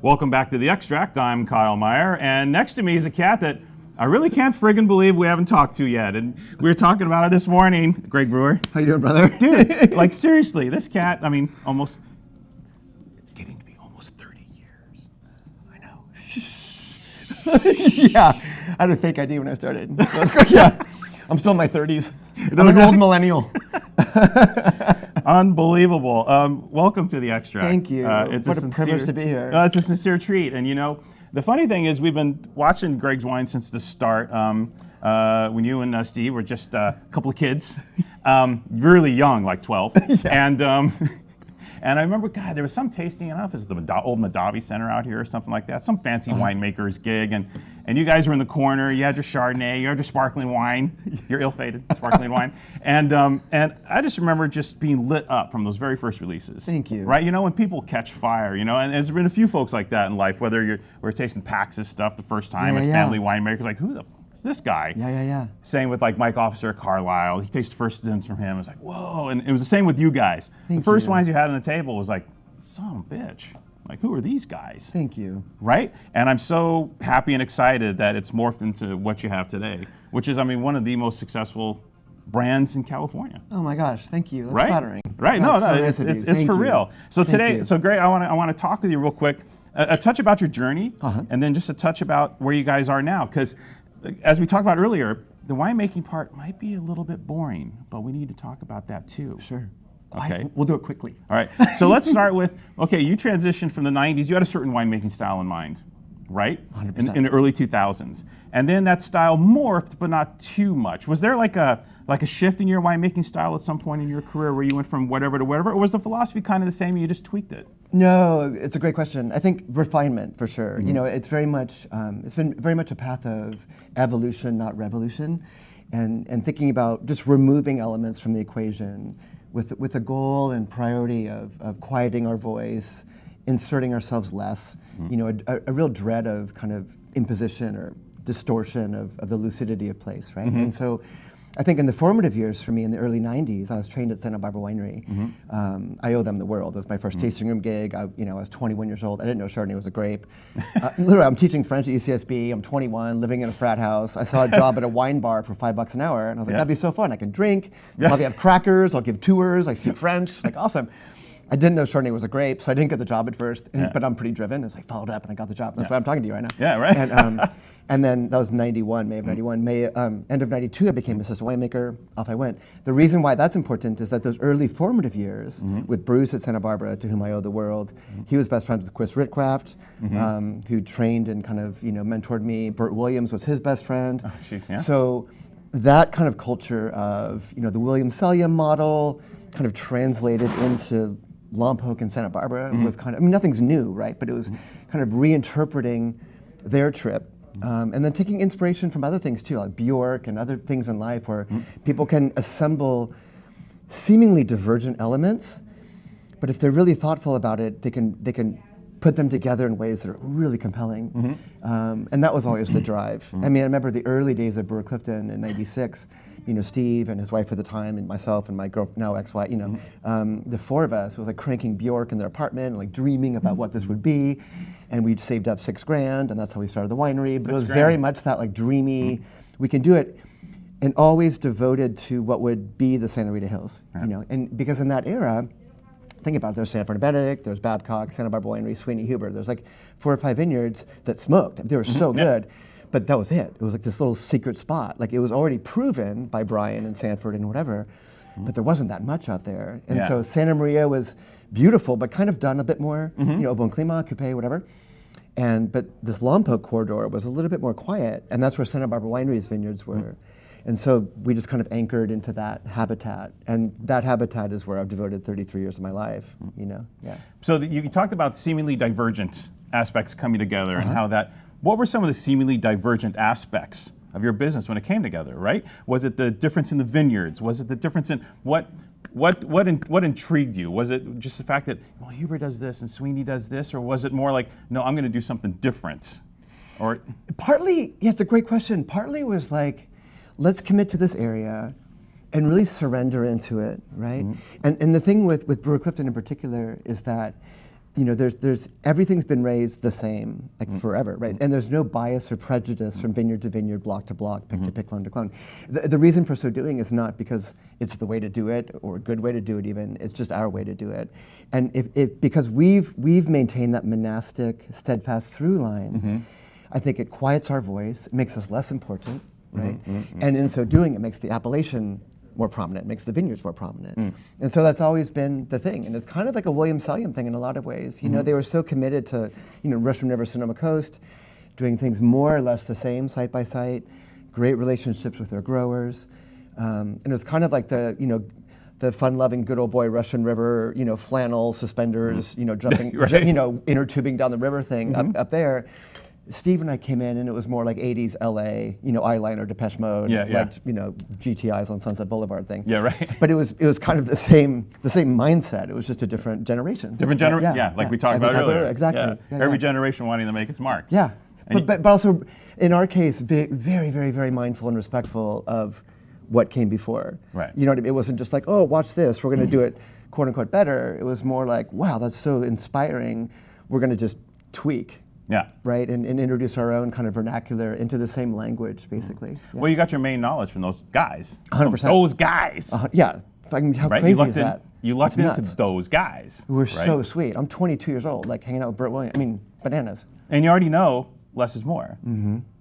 Welcome back to The Extract. I'm Kyle Meyer, and next to me is a cat that I really can't friggin' believe we haven't talked to yet. And we were talking about it this morning. Greg Brewer. How you doing, brother? Dude, like seriously, this cat, I mean, it's getting to be almost 30 years. I know. Yeah, I had a fake ID when I started. Yeah, I'm still in my 30s. I'm an old millennial. Unbelievable. Welcome to The Extract. Thank you. It's what a privilege to be here. It's a sincere treat. And you know, the funny thing is we've been watching Greg's wine since the start. When you and Steve were just a couple of kids, really young, like 12. Yeah. And I remember, God, there was some tasting, I don't know if it was the old Madavi Center out here or something like that, some fancy winemaker's gig, and you guys were in the corner, you had your Chardonnay, you had your sparkling wine, your ill-fated sparkling wine, and I just remember just being lit up from those very first releases. Thank you. Right, you know, when people catch fire, you know, and there's been a few folks like that in life, whether we're tasting Pax's stuff the first time, and family winemakers, like, who the this guy. Yeah. Same with like Mike Officer at Carlisle. He tastes the first stints from him. It was like, whoa. And it was the same with you guys. The first wines you had on the table was like, son of a bitch. Like, who are these guys? Thank you. Right? And I'm so happy and excited that it's morphed into what you have today, which is, I mean, one of the most successful brands in California. Oh my gosh, thank you. That's flattering. Right? That's It's for real. So today, so Greg, I want to talk with you real quick, a touch about your journey, and then just a touch about where you guys are now, because as we talked about earlier, the winemaking part might be a little bit boring, but we need to talk about that too. Sure. Okay. We'll do it quickly. All right. So let's start with, okay, you transitioned from the 90s. You had a certain winemaking style in mind, right? 100%. In the early 2000s. And then that style morphed, but not too much. Was there like a shift in your winemaking style at some point in your career where you went from whatever to whatever, or was the philosophy kind of the same and you just tweaked it? No, it's a great question. I think refinement for sure. You know, it's very much, it's been very much a path of evolution, not revolution, and thinking about just removing elements from the equation with a goal and priority of quieting our voice, inserting ourselves less. You know, a real dread of kind of imposition or distortion of the lucidity of place, right? And so I think in the formative years for me in the early 90s, I was trained at Santa Barbara Winery. I owe them the world. It was my first tasting room gig. I was 21 years old. I didn't know Chardonnay was a grape. Literally, I'm teaching French at UCSB. I'm 21, living in a frat house. I saw a job at a wine bar for $5 an hour, and I was like, that'd be so fun. I can drink, probably have crackers, I'll give tours, I speak French, like awesome. I didn't know Chardonnay was a grape, so I didn't get the job at first, but I'm pretty driven. As I followed up and I got the job. That's why I'm talking to you right now. Yeah, right. And then that was 91, May of 91. End of 92, I became assistant winemaker. Off I went. The reason why that's important is that those early formative years with Bruce at Santa Barbara, to whom I owe the world, he was best friends with Chris Ritcraft, who trained and kind of mentored me. Burt Williams was his best friend. Oh, geez, yeah. So that kind of culture of the William Selliam model kind of translated into Lompoc and Santa Barbara was kind of, I mean, nothing's new, right? But it was kind of reinterpreting their trip. And then taking inspiration from other things too, like Bjork and other things in life where people can assemble seemingly divergent elements, but if they're really thoughtful about it, they can put them together in ways that are really compelling. And that was always the drive. I mean, I remember the early days of Brewer-Clifton in '96. Steve and his wife at the time, and myself and my girl, now ex-wife, the four of us was like cranking Bjork in their apartment, and, like dreaming about what this would be. And we'd saved up $6,000, and that's how we started the winery. But it was very much that like dreamy, we can do it, and always devoted to what would be the Santa Rita Hills, And because in that era, think about it, there's Sanford and Benedict, there's Babcock, Santa Barbara Winery, Sweeney Huber. There's like 4 or 5 vineyards that smoked. They were so good. But that was it. It was like this little secret spot. Like it was already proven by Brian and Sanford and whatever, but there wasn't that much out there. And so Santa Maria was beautiful, but kind of done a bit more, Bon Climat, Coupé, whatever. But this Lompoc corridor was a little bit more quiet, and that's where Santa Barbara Winery's vineyards were. And so we just kind of anchored into that habitat, and that habitat is where I've devoted 33 years of my life, So you talked about seemingly divergent aspects coming together and how that, what were some of the seemingly divergent aspects of your business when it came together, right? Was it the difference in the vineyards? Was it the difference in what intrigued you? Was it just the fact that, well, Huber does this and Sweeney does this, or was it more like, no, I'm going to do something different? Or partly, it's a great question. Partly was like, let's commit to this area and really surrender into it, right? And the thing with Brewer-Clifton in particular is that there's everything's been raised the same like forever, right? And there's no bias or prejudice from vineyard to vineyard, block to block, pick to pick, clone to clone. The reason for so doing is not because it's the way to do it or a good way to do it even. It's just our way to do it. And because we've maintained that monastic, steadfast through line, I think it quiets our voice, it makes us less important, right? And in so doing, it makes the appellation more prominent, makes the vineyards more prominent. And so that's always been the thing. And it's kind of like a William Selliam thing in a lot of ways. They were so committed to, Russian River, Sonoma Coast, doing things more or less the same site by site, great relationships with their growers. And it was kind of like the fun-loving good old boy Russian River, flannel suspenders, jumping, inner tubing down the river thing up there. Steve and I came in and it was more like 80s LA, eyeliner, Depeche Mode, GTIs on Sunset Boulevard thing. Yeah, right. But it was kind of the same mindset. It was just a different generation. Different generation, like we talked about earlier. Exactly. Every generation wanting to make its mark. Yeah, but also in our case, very, very, very mindful and respectful of what came before. Right. You know what I mean? It wasn't just like, oh, watch this, we're going to do it quote unquote better. It was more like, wow, that's so inspiring. We're going to just tweak. Yeah. Right, and introduce our own kind of vernacular into the same language, basically. Yeah. Well, you got your main knowledge from those guys. 100%. Those guys. Yeah. How right? crazy is that? You lucked into those guys. Who were so sweet. I'm 22 years old, like hanging out with Burt Williams. I mean, bananas. And you already know less is more.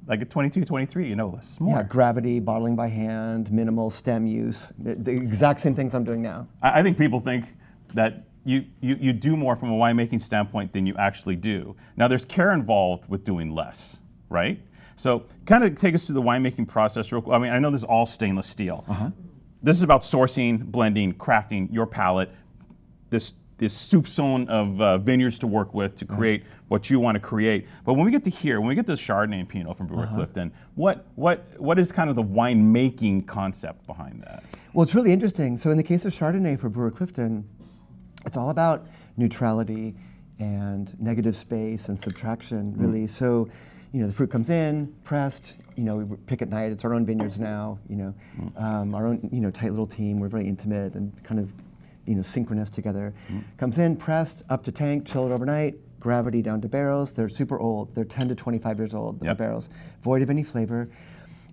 Like at 22, 23, you know less is more. Yeah, gravity, bottling by hand, minimal stem use, the exact same things I'm doing now. I think people think that you do more from a winemaking standpoint than you actually do. Now there's care involved with doing less, right? So kind of take us through the winemaking process real quick. I mean, I know this is all stainless steel. This is about sourcing, blending, crafting your palate, this soupçon of vineyards to work with to create what you want to create. But when we get to here, when we get to the Chardonnay and Pinot from Brewer-Clifton, what is kind of the winemaking concept behind that? Well, it's really interesting. So in the case of Chardonnay for Brewer-Clifton, it's all about neutrality and negative space and subtraction, really. So, the fruit comes in, pressed, we pick at night. It's our own vineyards now, our own, tight little team. We're very intimate and kind of, synchronous together. Comes in, pressed, up to tank, chill it overnight, gravity down to barrels. They're super old. They're 10 to 25 years old, the barrels, void of any flavor.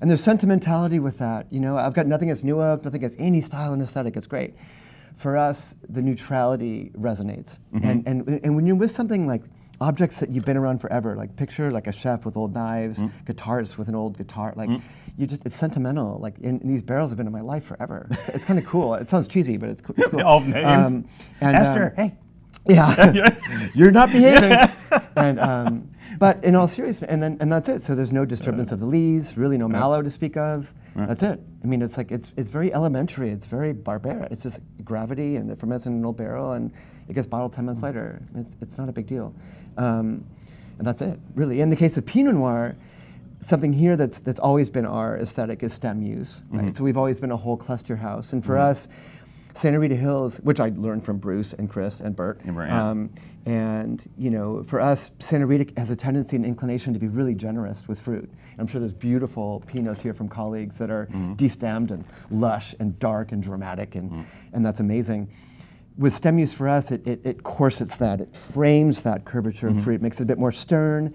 And there's sentimentality with that. I've got nothing against New Oak, nothing against any style and aesthetic. It's great. For us, the neutrality resonates. And when you're with something like objects that you've been around forever, like picture like a chef with old knives, guitarists with an old guitar, like it's sentimental. Like and these barrels have been in my life forever. It's kind of cool. It sounds cheesy, but it's cool. All names. Esther, hey. Yeah, you're not behaving. But in all seriousness, and that's it. So there's no disturbance of the lees, really no mallow to speak of. That's it. I mean, it's like it's very elementary. It's very barbaric. It's just gravity, and it ferments in an old barrel, and it gets bottled 10 months later. It's not a big deal, and that's it, really. In the case of Pinot Noir, something here that's always been our aesthetic is stem use, right? So we've always been a whole cluster house, and for us, Santa Rita Hills, which I learned from Bruce and Chris and Bert. And for us, Santa Rita has a tendency and inclination to be really generous with fruit. And I'm sure there's beautiful Pinots here from colleagues that are destemmed and lush and dark and dramatic, and that's amazing. With stem use for us, it corsets that, it frames that curvature of fruit, makes it a bit more stern,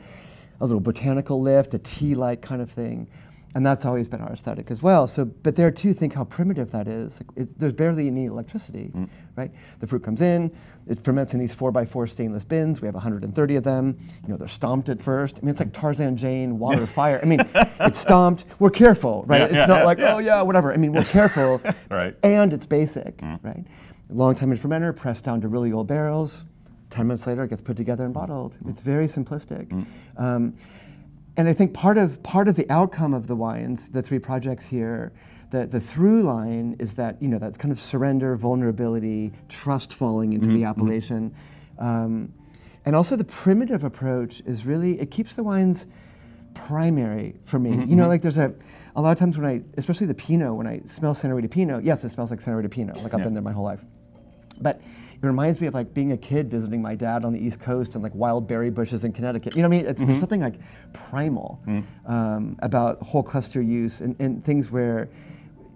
a little botanical lift, a tea-like kind of thing. And that's always been our aesthetic as well. So, but there too, think how primitive that is. There's barely any electricity, right? The fruit comes in, it ferments in these 4x4 stainless bins. We have 130 of them. They're stomped at first. I mean, it's like Tarzan Jane, water, fire. I mean, it's stomped. We're careful, right? It's not like, oh yeah, whatever. I mean, we're careful, right? And it's basic, right? Long time in fermenter, pressed down to really old barrels. 10 minutes later, it gets put together and bottled. It's very simplistic. And I think part of the outcome of the wines, the three projects here, the through line is that that's kind of surrender, vulnerability, trust falling into the appellation, and also the primitive approach is really it keeps the wines primary for me. Like there's a lot of times when especially the Pinot, when I smell Santa Rita Pinot, yes, it smells like Santa Rita Pinot, like I've been there my whole life, but it reminds me of like being a kid visiting my dad on the East Coast and like wild berry bushes in Connecticut. There's something like primal about whole cluster use and things where,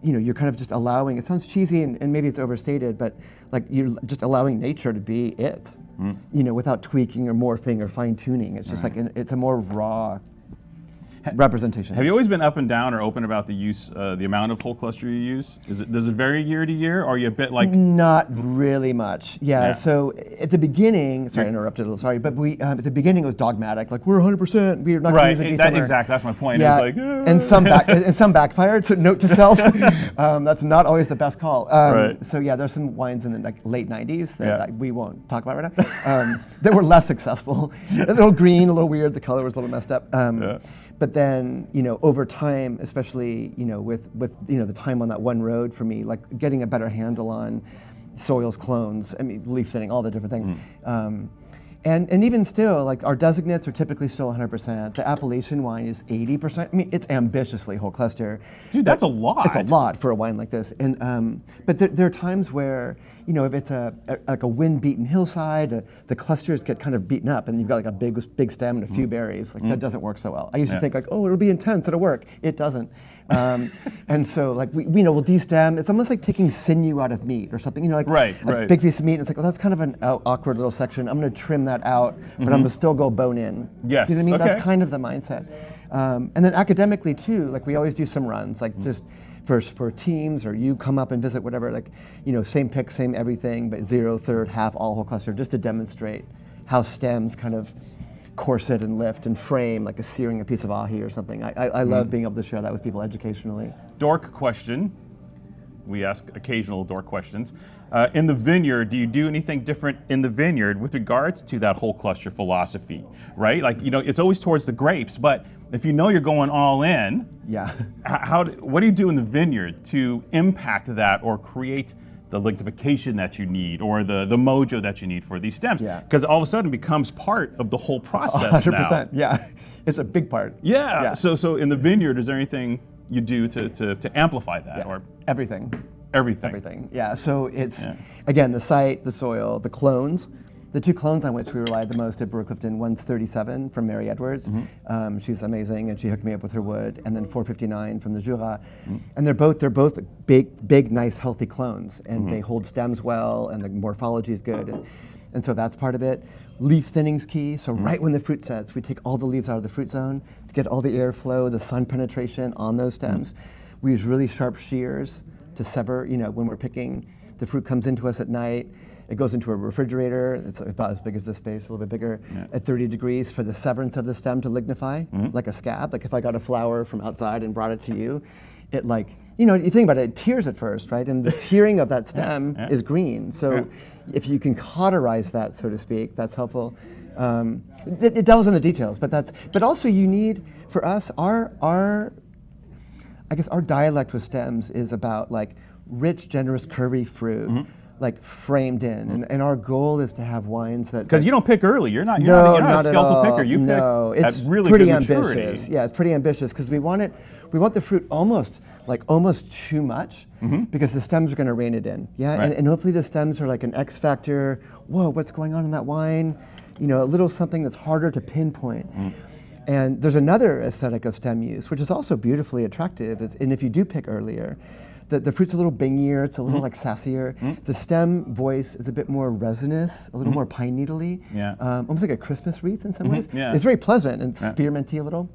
you're kind of just allowing, it sounds cheesy and maybe it's overstated, but like you're just allowing nature to be it, without tweaking or morphing or fine tuning. It's just like it's a more raw representation. Have you always been up and down or open about the use, the amount of whole cluster you use? Does it vary year to year, or are you a bit like? Not really much. Yeah. So at the beginning, sorry, I interrupted a little. Sorry, but we at the beginning it was dogmatic. Like we're 100%. We're not going to use it. Exactly. That's my point. Yeah. It's like, and some backfired. So note to self, that's not always the best call. Right. So yeah, there's some wines in the late '90s that we won't talk about right now that were less successful. A little green, a little weird. The color was a little messed up. But then, over time, especially, with the time on that one road for me, like getting a better handle on soils, clones, leaf thinning, all the different things. And even still, like our designates are typically still 100%. The appellation wine is 80%. It's ambitiously whole cluster. Dude, that's a lot. It's a lot for a wine like this. And but there are times where, if it's like a wind-beaten hillside, the clusters get kind of beaten up, and you've got like a big stem and a few berries. Like that doesn't work so well. I used to think like, oh, it'll be intense, it'll work. It doesn't. And so like we'll de-stem. It's almost like taking sinew out of meat or something. Like a big piece of meat. And it's like, well, that's kind of an awkward little section. I'm going to trim that out, but I'm going to still go bone in. Yes. You know what I mean? Okay. That's kind of the mindset. And then academically too, like we always do some runs, like just for teams, or you come up and visit, whatever, like, same pick, same everything, but 0, third, half, all whole cluster, just to demonstrate how stems kind of corset and lift and frame, like searing a piece of ahi or something. I love being able to share that with people educationally. Dork question. We ask occasional dork questions. In the vineyard, do you do anything different in the vineyard with regards to that whole cluster philosophy, right? Like, it's always towards the grapes, but if you're going all in, what do you do in the vineyard to impact that or create the lignitification that you need, or the mojo that you need for these stems? Because all of a sudden it becomes part of the whole process 100%, now. yeah. It's a big part. Yeah. So in the vineyard, is there anything you do to amplify that? Or Everything. Everything. Yeah, so it's, again, the site, the soil, the clones. The two clones on which we relied the most at Brewer-Clifton, one's 37 from Mary Edwards. She's amazing, and she hooked me up with her wood. And then 459 from the Jura. And they're both big, nice, healthy clones. And they hold stems well, and the morphology is good. And so that's part of it. Leaf thinning's key. So right when the fruit sets, we take all the leaves out of the fruit zone to get all the airflow, the sun penetration on those stems. We use really sharp shears to sever, when we're picking. The fruit comes into us at night. It goes into a refrigerator. It's about as big as this space, a little bit bigger, at 30 degrees for the severance of the stem to lignify, like a scab. Like if I got a flower from outside and brought it to you, it you think about it, it tears at first, right? And the tearing of that stem is green. So if you can cauterize that, so to speak, that's helpful. It delves in the details, but also you need, for us, our dialect with stems is about like rich, generous, curvy fruit. Like framed in, and our goal is to have wines that. Because you don't pick early, you're not a skeletal picker. You pick it's at really pretty good ambitious. maturity. Yeah, it's pretty ambitious because we want the fruit almost too much, because the stems are going to rein it in. Yeah, and hopefully the stems are like an X factor. Whoa, what's going on in that wine? A little something that's harder to pinpoint. And there's another aesthetic of stem use, which is also beautifully attractive. And if you do pick earlier. The fruit's a little bingier, it's a little like sassier. The stem voice is a bit more resinous, a little more pine needle-y, almost like a Christmas wreath in some ways. It's very pleasant and spearminty a little.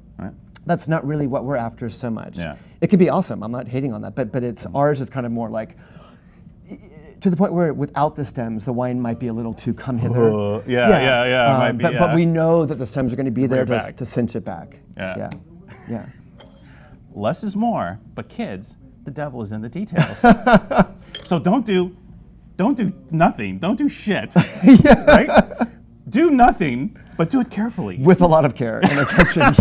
That's not really what we're after so much. It can be awesome, I'm not hating on that, but it's ours is kind of more like, to the point where without the stems, the wine might be a little too come hither. Might be, but we know that the stems are going to be there to cinch it back. Yeah. Less is more, but kids, the devil is in the details. So don't do nothing. Don't do shit. Right? Do nothing, but do it carefully. With a lot of care and attention.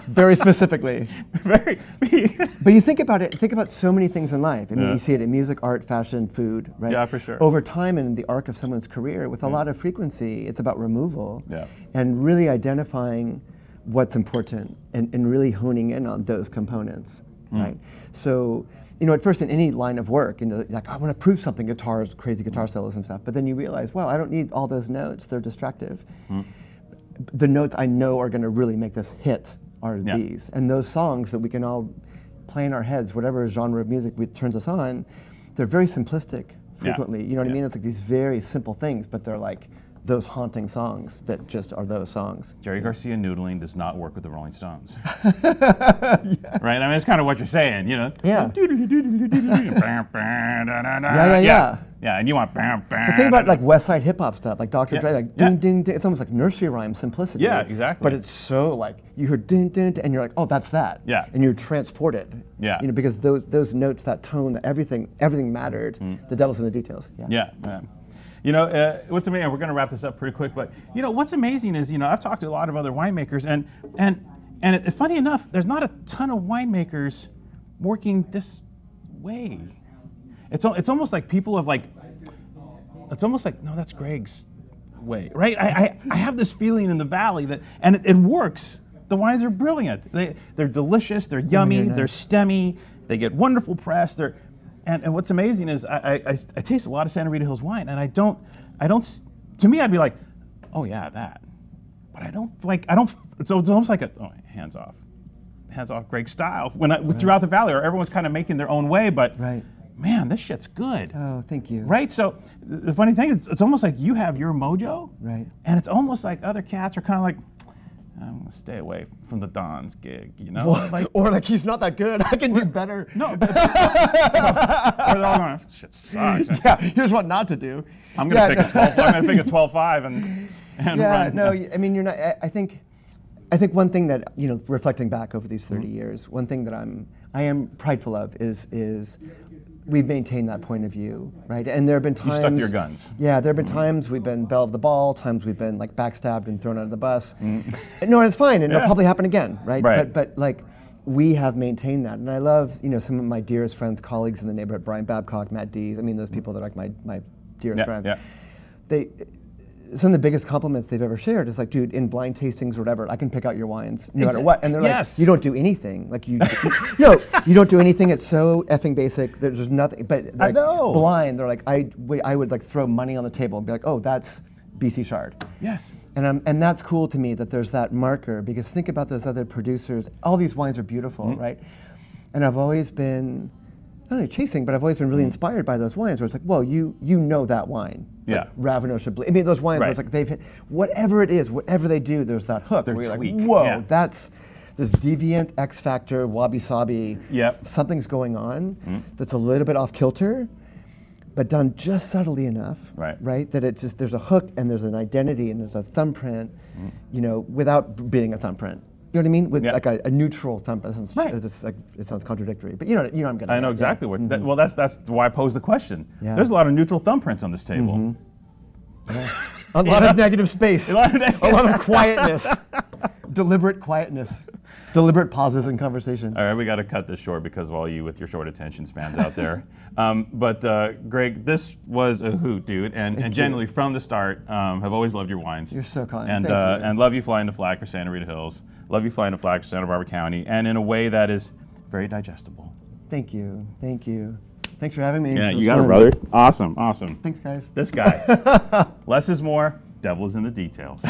Very specifically. But you think about it. Think about so many things in life. You see it in music, art, fashion, food. Right? Yeah, for sure. Over time and in the arc of someone's career, with a lot of frequency, it's about removal and really identifying what's important and really honing in on those components. Right. So, at first in any line of work, like I want to prove something, guitars, crazy guitar solos and stuff. But then you realize, wow, I don't need all those notes. They're distractive. The notes I know are going to really make this hit are these. And those songs that we can all play in our heads, whatever genre of music turns us on, they're very simplistic frequently. You know what I mean? It's like these very simple things, but they're like those haunting songs that just are those songs. Jerry Garcia noodling does not work with the Rolling Stones. Right? I mean, it's kind of what you're saying, you know? Yeah. Yeah. Yeah, and you want The thing about like West Side hip hop stuff, like Dr. Dre, like Yeah. ding ding ding, it's almost like nursery rhyme simplicity. Yeah, exactly. But it's so like you hear ding ding, ding and you're like, oh, that's that. Yeah. And you're transported. Yeah. You know, because those notes, that tone, everything mattered. The devil's in the details. Yeah. Yeah. You know, what's amazing, we're going to wrap this up pretty quick, but, you know, what's amazing is, you know, I've talked to a lot of other winemakers, and funny enough, there's not a ton of winemakers working this way. It's almost like people have like, it's almost like, no, that's Greg's way, right? I have this feeling in the valley that, and it works. The wines are brilliant. They're delicious, they're yummy, nice. they're stemmy, they get wonderful press, and what's amazing is I taste a lot of Santa Rita Hills wine, and I don't, to me I'd be like, oh yeah, that. But it's almost like hands off Greg's style throughout the valley, or everyone's kind of making their own way, but man, this shit's good. Oh, thank you. Right, so the funny thing is, it's almost like you have your mojo, Right. and it's almost like other cats are kind of like, I'm gonna stay away from the Don's gig, you know? Or like he's not that good. I can do better. No, or they're all going, shit sucks. Yeah, here's what not to do. I'm gonna pick a 12. I'm gonna pick a 12.5 and Yeah, run. no, I mean, you're not. I think one thing that, you know, reflecting back over these 30 years, one thing that I am prideful of is we've maintained that point of view, right? And there have been times You stuck to your guns. Yeah, there have been times we've been belle of the ball, times we've been like backstabbed and thrown out of the bus. No, it's fine, and it'll probably happen again, right? Right. But like we have maintained that, and I love, you know, some of my dearest friends, colleagues in the neighborhood, Brian Babcock, Matt Dees. I mean, those people that are like my dearest friends. Yeah. Some of the biggest compliments they've ever shared is like, dude, in blind tastings or whatever, I can pick out your wines no matter what. And they're like, you don't do anything. Like you don't do anything. It's so effing basic. There's just nothing. But like, I know. Blind, they're like, I would like throw money on the table and be like, oh, that's BC Shard. Yes. And that's cool to me that there's that marker, because think about those other producers. All these wines are beautiful, right? And I've always been not only chasing, but I've always been really inspired by those wines where it's like, well, you know that wine. Yeah. Like Ravenot Chablis. I mean, those wines where it's like they've hit, whatever it is, whatever they do, there's that hook. Their where you're tweak, like, whoa, yeah. that's this deviant X factor, wabi sabi. Yep. Something's going on that's a little bit off kilter, but done just subtly enough. Right. That it's just, there's a hook and there's an identity and there's a thumbprint, you know, without being a thumbprint. You know what I mean? With like a neutral thumbprint. It sounds contradictory, but you know I'm gonna. I know exactly what. Well, that's why I posed the question. Yeah. There's a lot of neutral thumbprints on this table. A lot of negative space. A lot of quietness. Deliberate quietness. Deliberate pauses in conversation. All right, we got to cut this short because of all you with your short attention spans out there. But Greg, this was a hoot, dude, and genuinely from the start, have always loved your wines. You're so kind. And Thank you. and love you flying the flag for Santa Rita Hills. Love you flying the flag for Santa Barbara County, and in a way that is very digestible. Thank you. Thank you. Thanks for having me. Yeah, It was you got it, fun. brother. Awesome. Thanks, guys. This guy. Less is more. Devil is in the details.